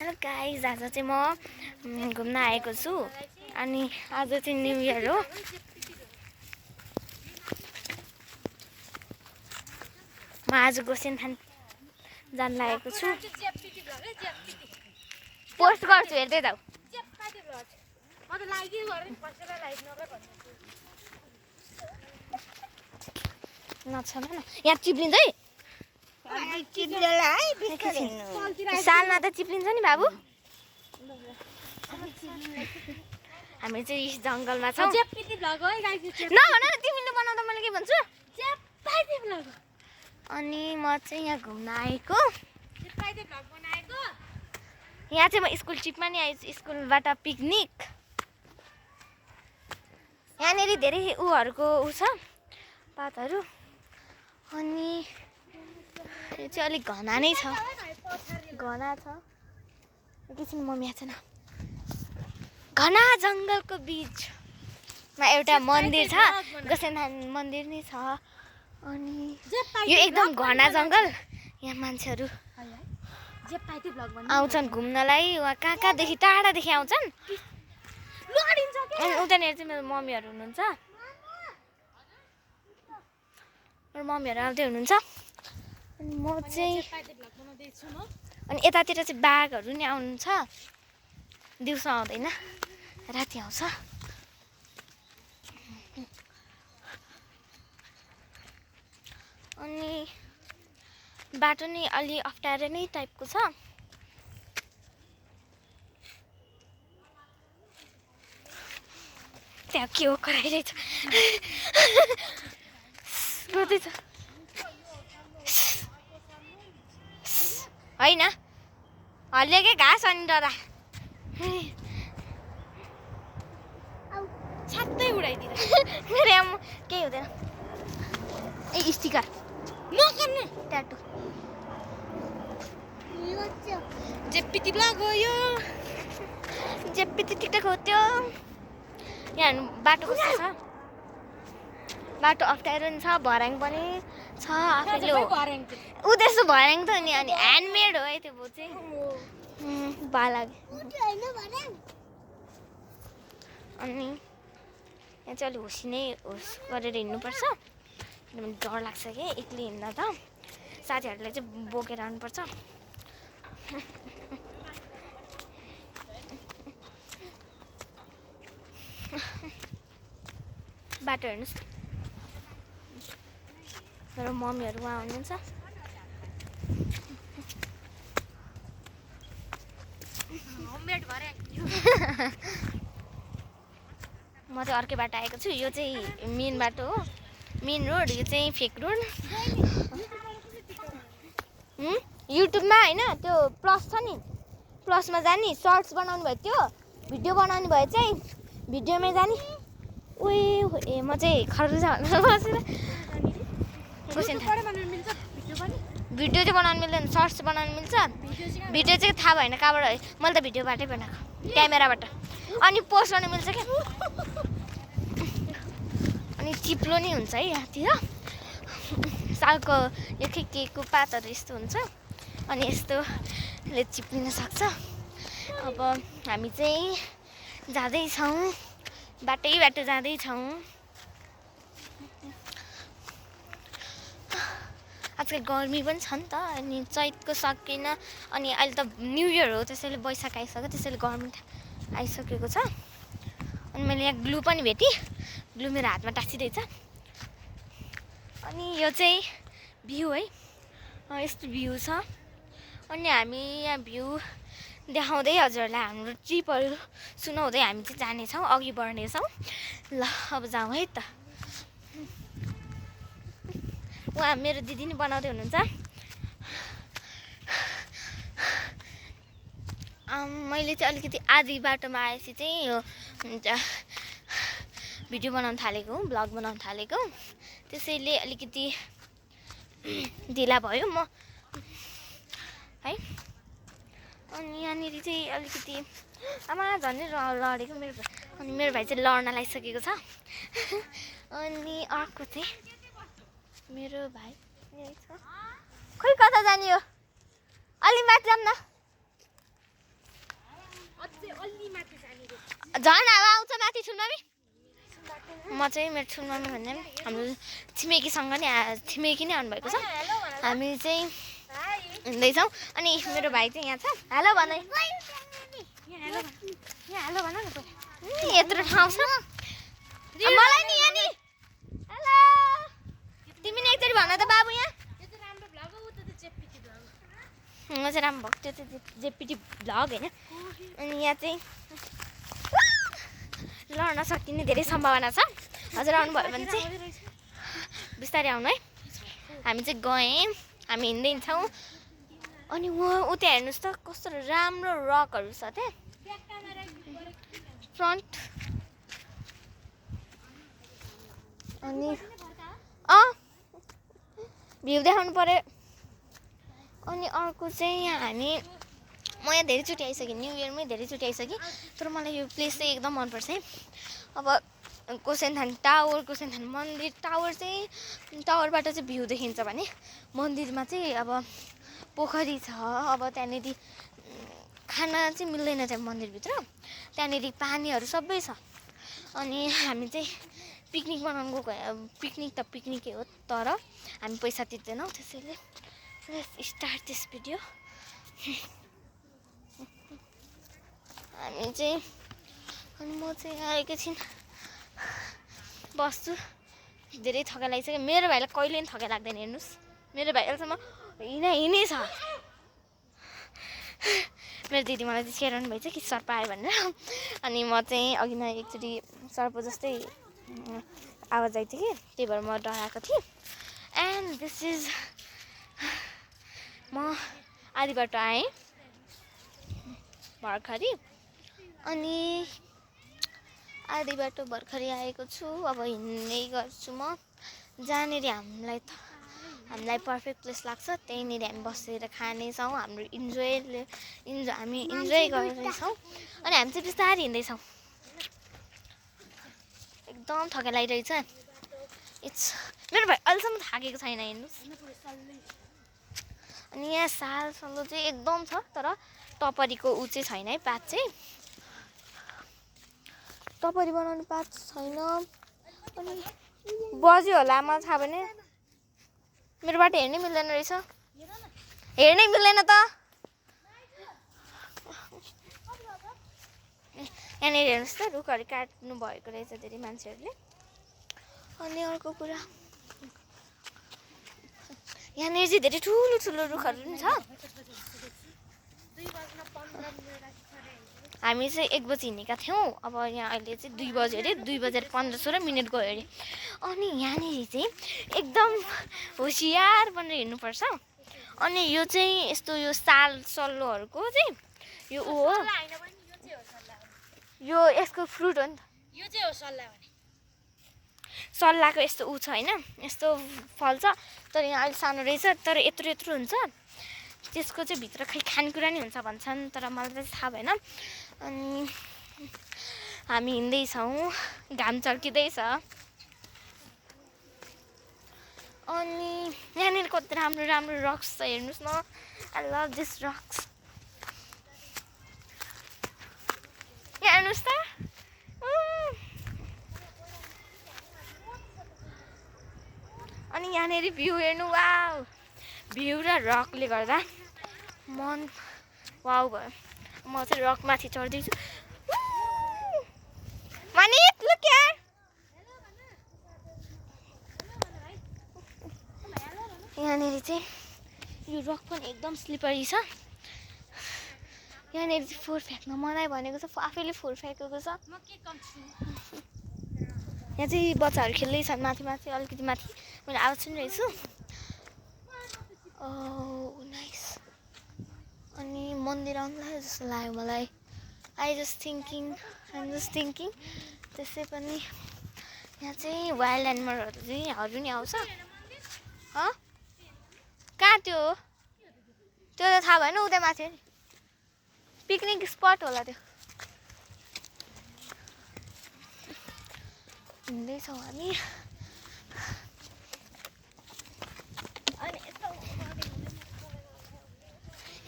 Hello guys, आज चाहिँ म घुम्न आएको छु अनि आज चाहिँ न्यू इयर हो। म आज गोसेनथान जान लागेको छु। पोस्ट गर्छु, हेर्दै जाऊ। नछन न, यहाँ चिप्लिन्छ है। सालमा त चिप्लिन्छ नि बाबु। हामी चाहिँ यस जङ्गलमा छौँ। नभन न, तिमीले बनाउँदा मैले के भन्छु। अनि म चाहिँ यहाँ घुम्न आएको। यहाँ चाहिँ म स्कुल ट्रिपमा नि आएछु, स्कुलबाट पिकनिक। यहाँनिर धेरै उहरूको उ छ, पातहरू। अनि यो चाहिँ अलिक घना नै छ, घना छ। एकैछिन मम्मी आएको छैन। घना जङ्गलको बिचमा एउटा मन्दिर छ, गोसेनथान मन्दिर नै छ। अनि यो एकदम घना जङ्गल। यहाँ मान्छेहरू आउँछन् घुम्नलाई। उहाँ कहाँदेखि टाढादेखि आउँछन्। अनि उतानिर चाहिँ मेरो मम्मीहरू हुनुहुन्छ, मेरो मम्मीहरू आउँदै हुनुहुन्छ। अनि म चाहिँ अनि यतातिर चाहिँ बाघहरू नि आउनुहुन्छ। दिउँसो आउँदैन, राति आउँछ। अनि बाटो नै अलि अप्ठ्यारो नै टाइपको छ। त्यहाँ के हो कराइरहेछ, रोँदैछ होइन, हल्लिएकै घाँस अनि डरा छात्तै उडाइदिएर मेरो यहाँ केही हुँदैन। ए स्टिकर नगर्नु, ट्याटु जेप्पी गयो, जेप्पी टिकटक हो त्यो। यहाँ बाटो कस्तो छ, बाटो अप्ठ्यारो नि छ, भर्याङ पनि छ। आफैले ऊ त्यस्तो भर्याङ त नि, अनि ह्यान्डमेड हो है त्यो बोट चाहिँ। बा लाग्यो। अनि यहाँ चाहिँ अलिक होस गरेर हिँड्नुपर्छ, किनभने डर लाग्छ कि एक्लै हिँड्दा त। साथीहरूलाई चाहिँ बोकेर आउनुपर्छ। बाटो हेर्नुहोस्, मेरो मम्मीहरू उहाँ हुनुहुन्छ। म चाहिँ अर्कै बाटो आएको छु। यो चाहिँ मेन बाटो हो, मेन रोड। यो चाहिँ फेक रोड। युट्युबमा होइन, त्यो प्लस छ नि, प्लसमा जाने। सर्ट्स बनाउनु भयो, त्यो भिडियो बनाउनु भयो चाहिँ भिडियोमै जाने। ए म चाहिँ खर्जा बसेर भिडियो चाहिँ बनाउनु मिल्दैन, सर्ट्स बनाउनु मिल्छ। भिडियो चाहिँ थाहा भएन कहाँबाट, मैले त भिडियोबाटै बनाएको, क्यामेराबाट। अनि पोस्ट गर्नु मिल्छ क्या। अनि चिप्लो नै हुन्छ है यहाँतिर। सालको यो के को पातहरू यस्तो हुन्छ, अनि यस्तोले चिप्लिन सक्छ। अब हामी चाहिँ जाँदैछौँ, बाटो जाँदैछौँ। आजकल गर्मी पनि छ नि त, अनि चैतको सकिन। अनि अहिले त न्यू इयर हो, त्यसैले वैशाख आइसक्यो, त्यसैले गर्मी आइसकेको छ। अनि मैले यहाँ ग्लु पनि भेटेँ, ग्लु मेरो हातमा टाँसिरहेछ। अनि यो चाहिँ भ्यू है, यस्तो भ्यू छ। अनि हामी यहाँ भ्यू देखाउँदै हजुरहरूलाई हाम्रो ट्रिपहरू सुनाउँदै हामी चाहिँ जानेछौँ, अघि बढ्नेछौँ। ल अब जाउँ है त। उहाँ मेरो दिदी नि बनाउँदै हुनुहुन्छ। मैले चाहिँ अलिकति आधी बाटोमा आएपछि चाहिँ यो भिडियो बनाउन थालेको, भ्लग बनाउन थालेको। त्यसैले अलिकति ढिला भयो म है। अनि यहाँनिर चाहिँ अलिकति आमा झन् लडेको मेरो भाइ। अनि मेरो भाइ चाहिँ लड्न लागिसकेको छ। अनि अर्को चाहिँ मेरो भाइ यही छ। खोइ कता जाने हो, अलि माथि जाऊँ न। झन् हावा आउँछ माथि ठुलमामी म चाहिँ मेरो ठुलमामी भन्ने हाम्रो छिमेकीसँग नि छिमेकी नै आउनुभएको छ हामी चाहिँ हिँड्दैछौँ अनि मेरो भाइ चाहिँ यहाँ छ हेलो भन हेलो भन न यत्रो ठाउँ छ मलाई नि यहाँ नि हेलो तिमी नि एकचोटि भन त बाबु यहाँ म चाहिँ राम्रो भएको त्यो चाहिँ जेपिटी भ्लग होइन अनि यहाँ चाहिँ लड्न सकिने धेरै सम्भावना छ हजुर आउनुभयो भने चाहिँ बिस्तारै आउनु है हामी चाहिँ गयौँ हामी हिँड्दै हिँड्छौँ अनि उता हेर्नुहोस् त कस्तो राम्रो रकहरू छ त्यहाँ फ्रन्ट अनि भ्यू देखाउनु पर्यो अनि अर्को चाहिँ यहाँ हामी म यहाँ धेरैचोटि आइसकेँ न्यु इयरमै धेरैचोटि आइसकेँ तर मलाई यो प्लेस चाहिँ एकदम मनपर्छ है अब गोसेनथान टावर गोसेनथान मन्दिर टावर चाहिँ टावरबाट चाहिँ भ्यू देखिन्छ भने मन्दिरमा चाहिँ अब पोखरी छ अब त्यहाँनिर खाना चाहिँ मिल्दैन त्यहाँ मन्दिरभित्र त्यहाँनिर पानीहरू सबै छ अनि हामी चाहिँ पिकनिक बनाउनु गयो पिकनिक त पिकनिकै हो तर हामी पैसा तिर्दैनौँ त्यसैले लेट्स स्टार्ट दिस भिडियो हामी चाहिँ अनि म चाहिँ यहाँ एकैछिन बस्छु धेरै थकाइ लागिसक्यो मेरो भाइलाई कहिले पनि थकाइ लाग्दैन हेर्नुहोस् मेरो भाइ अहिलेसम्म हिँडै छ मेरो दिदी मलाई चाहिँ स्याहार्नु भएछ कि सर्प आयो भनेर अनि म चाहिँ अघि नै एकचोटि सर्प जस्तै आवाज आएको थियो कि त्यही भएर म डराएको थिएँ एन्ड दिस इज म आधी बाटो आएँ भर्खरै अनि आधी बाटो भर्खरै आएको छु अब हिँड्दै गर्छु म जहाँनिर हामीलाई पर्फेक्ट प्लेस लाग्छ त्यहीँनिर हामी बसेर खानेछौँ हाम्रो हामी इन्जोय गर्दैछौँ अनि हामी चाहिँ बिस्तारै हिँड्दैछौँ एकदम थकाइ लागिरहेछ मेरो भाइ अहिलेसम्म थाकेको छैन हेर्नुहोस् अनि यहाँ सालसल्लो चाहिँ एकदम छ तर टपरीको ऊ चाहिँ छैन है पात चाहिँ टपरी बनाउने पात छैन अनि बज्यो होला मलाई थाहा भने मेरोबाट हेर्नै मिल्दैन रहेछ हेर्नै मिल्दैन त यहाँनिर हेर्नुहोस् त रुखहरू काट्नु भएको रहेछ धेरै मान्छेहरूले अनि अर्को कुरा यहाँनिर चाहिँ धेरै ठुलो ठुलो रुखहरू पनि छ हामी चाहिँ 1 बजी हिँडेका थियौँ अब यहाँ अहिले चाहिँ 2 बज्यो अरे 2:15-16 गयो अरे अनि यहाँनिर चाहिँ एकदम होसियार बनेर हिँड्नुपर्छ अनि यो चाहिँ यस्तो यो साल सल्लोहरूको चाहिँ यो ऊ हो यो यसको फ्रुट हो नि त यो चाहिँ हो सल्ला भने सल्लाको यस्तो ऊ छ होइन यस्तो फल्छ तर यहाँ अहिले सानो रहेछ तर यत्रो यत्रो हुन्छ त्यसको चाहिँ भित्र खै खानेकुरा नि हुन्छ भन्छन् तर मलाई चाहिँ थाहा भएन अनि हामी हिँड्दैछौँ घाम चर्किँदैछ अनि यहाँनिर कति राम्रो राम्रो रक्स छ हेर्नुहोस् न आई लभ दिस रक्स यहाँ हेर्नुहोस् त अनि यहाँनिर भ्यू हेर्नु वाउ भ्यू र रकले गर्दा मन वाउ भयो म चाहिँ रकमाथि चढ्दैछु मनित लुक यार यहाँनिर चाहिँ यो रक पनि एकदम स्लिपरी छ यहाँनिर चाहिँ फोहोर फ्याँक्न मनाइ भनेको छ आफैले फोहोर फ्याँकेको छ यहाँ चाहिँ बच्चाहरू खेल्दैछन् माथि माथि अलिकति माथि मैले आवाज सुनिरहेछु नाइस अनि मन्दिर आउनुलाई जस्तो लाग्यो मलाई आइ जस्ट थिङ्किङ त्यसै पनि यहाँ चाहिँ वाइल्ड एनिमलहरू चाहिँ नि आउँछ कहाँ त्यो त थाहा भएन उता माथि नि पिकनिक स्पट होला त्यो हिँड्दैछौँ हामी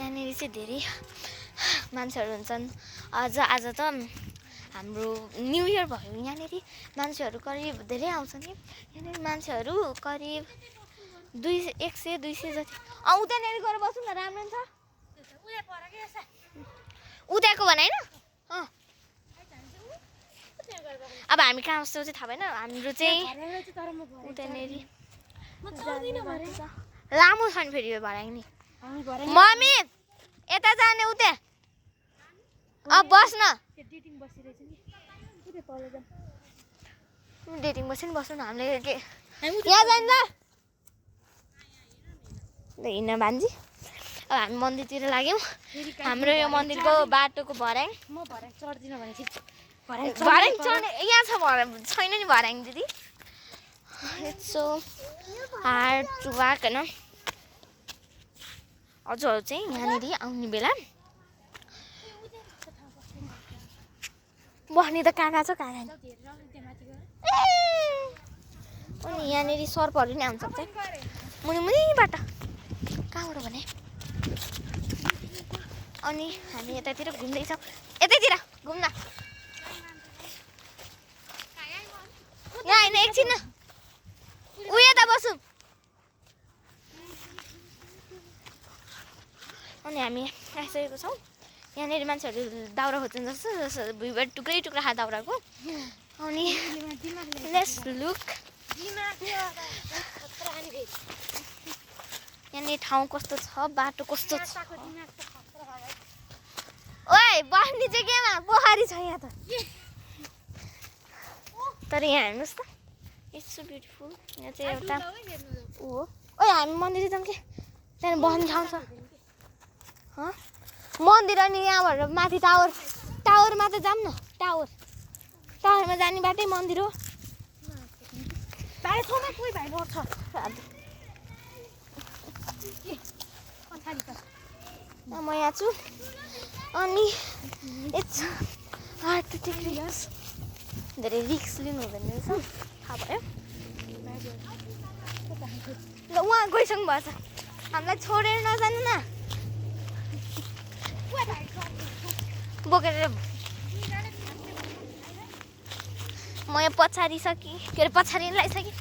यहाँनिर चाहिँ धेरै मान्छेहरू हुन्छन् आज त हाम्रो न्यू इयर भयो यहाँनिर मान्छेहरू करिब धेरै आउँछ नि यहाँनिर मान्छेहरू करिब 100-200 जति उतानिर गएर बसौँ न राम्रो नि छ उताको भनाइन अब हामी कहाँ बस्छौँ चाहिँ थाहा भएन हाम्रो चाहिँ उतानिर लामो छ नि फेरि यो भराङ नि मम्मी यता जाने उता अब बस्न डेटिङ बस्यो नि बस्नु न हामीले के यहाँ जान्छ हिँड्न भान्जी अब हामी मन्दिरतिर लाग्यौँ हाम्रो यो मन्दिरको बाटोको भराङ भराङ चढ्ने यहाँ छ छैन नि भराङ दिदी सो हार्ड टु वाक होइन हजुरहरू चाहिँ यहाँनिर आउने बेला बस्ने त कहाँ छ कहाँ अनि यहाँनिर सर्पहरू नि आउनु सक्छ मुनिबाट कहाँबाट भने अनि हामी यतातिर घुम्दैछौँ यतैतिर घुम्न यहाँ होइन एकछिन ऊ यता बसौँ अनि हामी आइसकेको छौँ यहाँनिर मान्छेहरू दाउरा खोज्छन् जस्तो भुइँबाट टुक्रै टुक्रा खा दाउराको अनि लेट्स लुक यहाँनिर ठाउँ कस्तो छ बाटो कस्तो छ ओइ बस्ने चाहिँ केमा पोखरी छ यहाँ त तर यहाँ हेर्नुहोस् त इट्स सो ब्युटिफुल यहाँ चाहिँ एउटा ऊ हो ओइ हामी मन्दिर जाउँ के त्यहाँदेखि बस्ने ठाउँ छ मन्दिर अनि यहाँबाट माथि टावरमा त जाऊँ न टावरमा जाने बाटै मन्दिर हो म यहाँ छु अनि it's hard to take risk धेरै रिस्क लिनु हुँदैन रहेछ थाहा भयो ल उहाँ गइसक्नु भएछ हामीलाई छोडेर नजानु न बोकेर म यहाँ पछाडि सकेँ के अरे पछाडि लगाइसकेँ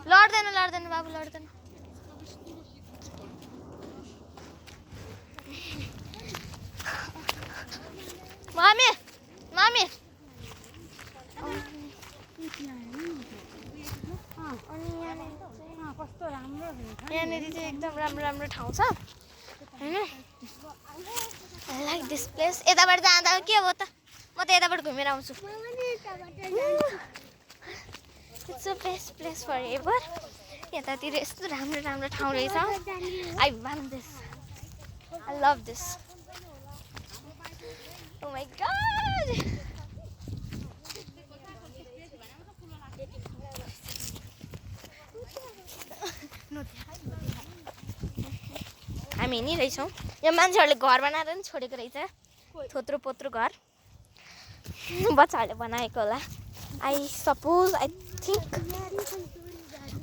लड्दैन बाबु लड्दैन मामी यहाँनिर चाहिँ एकदम राम्रो ठाउँ छ होइन आई लाइक दिस प्लेस यताबाट जाँदा के हो त म त यताबाट घुमेर आउँछु it's a best place for ever यतातिर यस्तो राम्रो ठाउँ रहेछ I want this I love this oh my god हामी हिँडिरहेछौँ यो मान्छेहरूले घर बनाएर पनि छोडेको रहेछ थोत्रो पोत्रो घर बच्चाहरूले बनाएको होला आई थिङ्क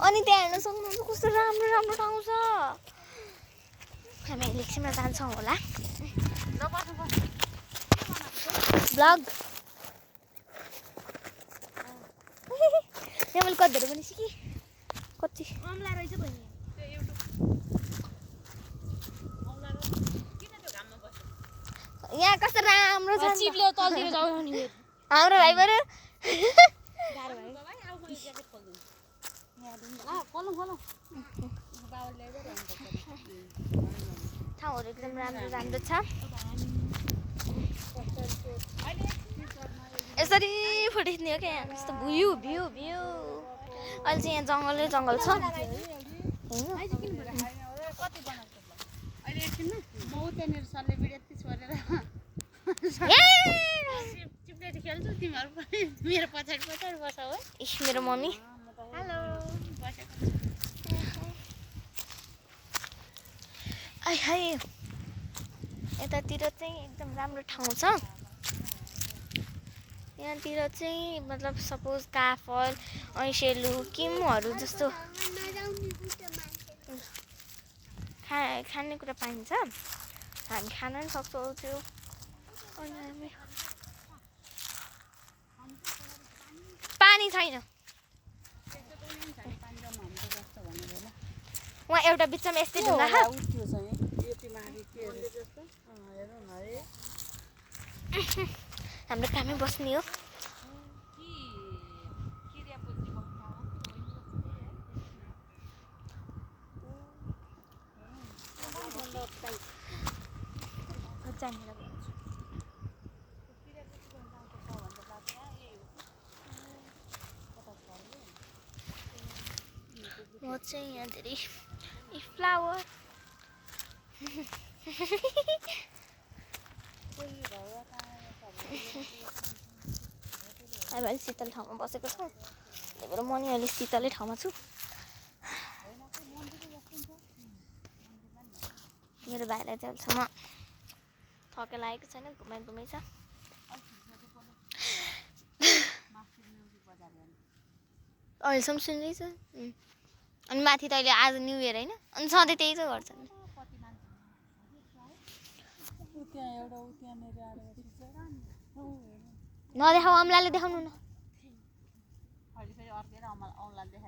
अनि त्यहाँ हेर्न सक्नुहुन्छ कस्तो राम्रो ठाउँ छ हामी एकछिनमा जान्छौँ होला ब्लग यहाँ मैले कतिहरू पनि सिकेँ कति यहाँ कस्तो राम्रो छ हाम्रो भाइ बरु ठाउँहरू एकदम राम्रो छ यसरी फोटो खिच्ने हो क्या यहाँ यस्तो भ्यू अहिले चाहिँ यहाँ जङ्गल छ मेरो मम्मी हाय यतातिर चाहिँ एकदम राम्रो ठाउँ छ यहाँतिर चाहिँ मतलब सपोज काफल ऐसेलु किमहरू जस्तो खानेकुरा पाइन्छ हामी खान पनि सक्छौँ त्यो अनि हामी पानी छैन वहाँ एउटा बिचमा यस्तै ढुङ्गा छ हाम्रो कामै बस्ने हो म चाहिँ यहाँ धेरै फ्लावर अब अहिले शीतल ठाउँमा बसेको छु त्यही भएर म नि अहिले शीतलै ठाउँमा छु मेरो भाइलाई चाहिँ अहिलेसम्म थके लागेको छैन घुमाइ छ अहिलेसम्म सुन्दैछ अनि माथि त अहिले आज न्यु इयर होइन अनि सधैँ त्यही त गर्छ नदेखाऊ अम्लाले देखाउनु न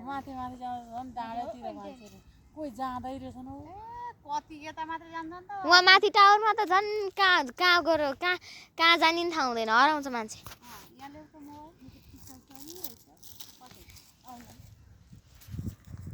माथि कोही जाँदै रहेछन् कति यता मात्र जान्छन् त वहाँ माथि टावरमा त झन् कहाँ गएर कहाँ जाने नि थाहा हुँदैन हराउँछ मान्छे यहाँ ल्याउँछ मोबाइल